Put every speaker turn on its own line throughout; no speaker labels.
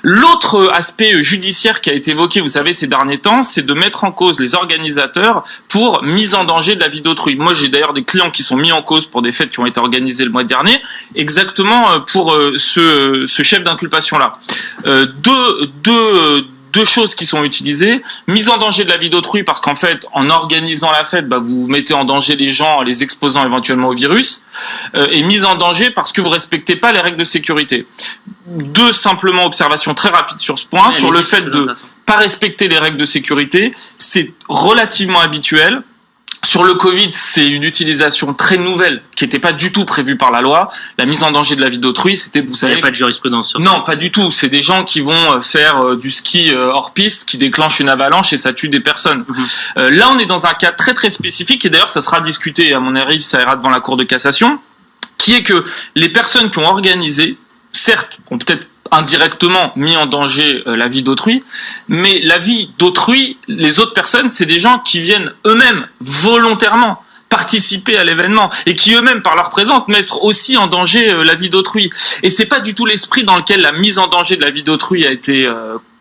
L'autre aspect judiciaire qui a été évoqué, vous savez, ces derniers temps, c'est de mettre en cause les organisateurs pour mise en danger de la vie d'autrui. Moi, j'ai d'ailleurs des clients qui sont mis en cause pour des fêtes qui ont été organisées le mois dernier, exactement pour ce chef d'inculpation-là. Deux choses qui sont utilisées. Mise en danger de la vie d'autrui parce qu'en fait, en organisant la fête, vous mettez en danger les gens en les exposant éventuellement au virus. Et mise en danger parce que vous respectez pas les règles de sécurité. Deux simplement observations très rapides sur ce point, sur le fait de pas respecter les règles de sécurité. C'est relativement habituel. Sur le Covid, c'est une utilisation très nouvelle qui n'était pas du tout prévue par la loi. La mise en danger de la vie d'autrui, c'était, vous savez...
Il n'y a pas de jurisprudence sur ça.
Non, pas du tout. C'est des gens qui vont faire du ski hors piste, qui déclenchent une avalanche et ça tue des personnes. Là, on est dans un cas très très spécifique et d'ailleurs, ça sera discuté, à mon avis, ça ira devant la Cour de cassation, qui est que les personnes qui ont organisé, certes, ont peut-être indirectement mis en danger la vie d'autrui, mais la vie d'autrui, les autres personnes, c'est des gens qui viennent eux-mêmes volontairement participer à l'événement et qui eux-mêmes par leur présence mettent aussi en danger la vie d'autrui. Et c'est pas du tout l'esprit dans lequel la mise en danger de la vie d'autrui a été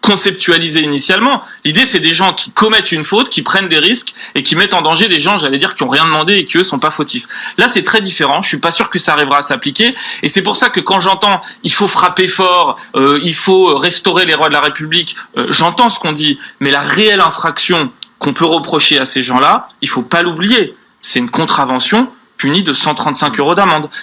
conceptualisée initialement. L'idée, c'est des gens qui commettent une faute, qui prennent des risques et qui mettent en danger des gens, j'allais dire, qui ont rien demandé et qui eux sont pas fautifs. Là, c'est très différent. Je suis pas sûr que ça arrivera à s'appliquer. Et c'est pour ça que quand j'entends, il faut frapper fort, il faut restaurer les rois de la République, j'entends ce qu'on dit. Mais la réelle infraction qu'on peut reprocher à ces gens-là, il faut pas l'oublier. C'est une contravention punie de 135 € d'amende.